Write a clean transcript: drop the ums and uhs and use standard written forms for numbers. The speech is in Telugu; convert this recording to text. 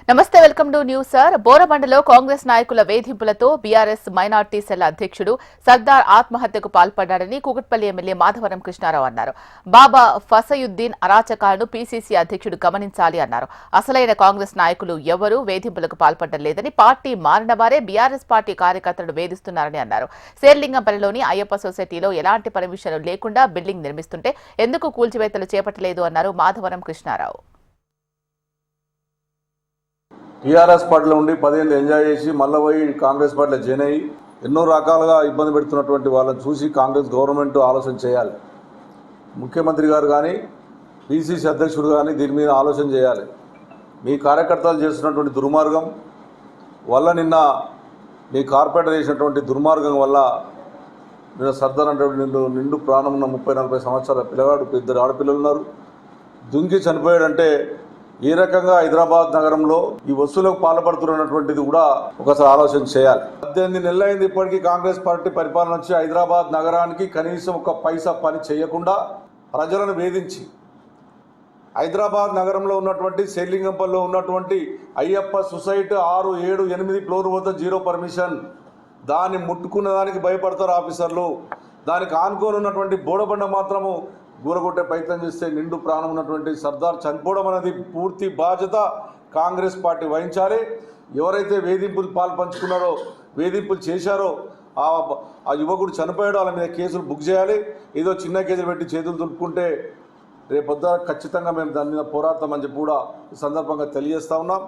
నమస్తే వెల్కమ్ టు న్యూస్ సార్. బోరబండలో కాంగ్రెస్ నాయకుల వేధింపులతో బీఆర్ఎస్ మైనార్టీ సెల్ అధ్యక్షుడు సర్దార్ ఆత్మహత్యకు పాల్పడ్డాడని కూకట్పల్లి ఎమ్మెల్యే మాధవరం కృష్ణారావు అన్నారు. బాబా ఫసయుద్దీన్ అరాచకాలను పీసీసీ అధ్యక్షుడు గమనించాలి అన్నారు. అసలైన కాంగ్రెస్ నాయకులు ఎవరూ వేధింపులకు పాల్పడడం లేదని, పార్టీ మారిన వారే బీఆర్ఎస్ పార్టీ కార్యకర్తలను వేధిస్తున్నారని అన్నారు. శేర్లింగంపల్లిలోని అయ్యప్ప సొసైటీలో ఎలాంటి పర్మిషన్ లేకుండా బిల్డింగ్ నిర్మిస్తుంటే ఎందుకు కూల్చివేతలు చేపట్టలేదు అన్నారు మాధవరం కృష్ణారావు. టీఆర్ఎస్ పార్టీలో ఉండి 10 ఏళ్ళు ఎంజాయ్ చేసి మళ్ళీ పోయి కాంగ్రెస్ పార్టీలో జాయిన్ అయ్యి ఎన్నో రకాలుగా ఇబ్బంది పెడుతున్నటువంటి వాళ్ళని చూసి కాంగ్రెస్ గవర్నమెంట్ ఆలోచన చేయాలి. ముఖ్యమంత్రి గారు కానీ పీసీసీ అధ్యక్షుడు కానీ దీని మీద ఆలోచన చేయాలి. మీ కార్యకర్తలు చేస్తున్నటువంటి దుర్మార్గం వల్ల, నిన్న మీ కార్పొరేటర్ చేసినటువంటి దుర్మార్గం వల్ల నిన్న సర్దార్ అంటే నిండు ప్రాణం ఉన్న 30-40 సంవత్సరాల పిల్లగాడు, 2 ఆడపిల్లలు ఉన్నారు, దుంకి చనిపోయాడంటే ఏ రకంగా హైదరాబాద్ నగరంలో ఈ వస్తువులకు పాల్పడుతున్నటువంటిది కూడా ఒకసారి ఆలోచన చేయాలి. 18 నెలలైంది ఇప్పటికీ కాంగ్రెస్ పార్టీ పరిపాలన వచ్చి హైదరాబాద్ నగరానికి కనీసం ఒక పైసా పని చేయకుండా ప్రజలను వేధించి హైదరాబాద్ నగరంలో ఉన్నటువంటి శేర్లింగంపల్లిలో ఉన్నటువంటి అయ్యప్ప సొసైటీ 6, 7, 8 ఫ్లోర్ వద్ద జీరో పర్మిషన్. దాన్ని ముట్టుకున్న దానికి భయపడతారు ఆఫీసర్లు. దానికి ఆనుకొని ఉన్నటువంటి బోడబండ మాత్రము గూరగొట్టే ప్రయత్నం చేస్తే నిండు ప్రాణం ఉన్నటువంటి సర్దార్ చనిపోవడం అనేది పూర్తి బాధ్యత కాంగ్రెస్ పార్టీ వహించాలి. ఎవరైతే వేధింపులు పాల్పంచుకున్నారో, వేధింపులు చేశారో, ఆ యువకుడు చనిపోయాడో వాళ్ళ మీద కేసులు బుక్ చేయాలి. ఏదో చిన్న కేసులు పెట్టి చేతులు దులుపుకుంటే రేపొద్దు ఖచ్చితంగా మేము దాని మీద పోరాడతామని చెప్పి కూడా ఈ సందర్భంగా తెలియజేస్తా ఉన్నాం.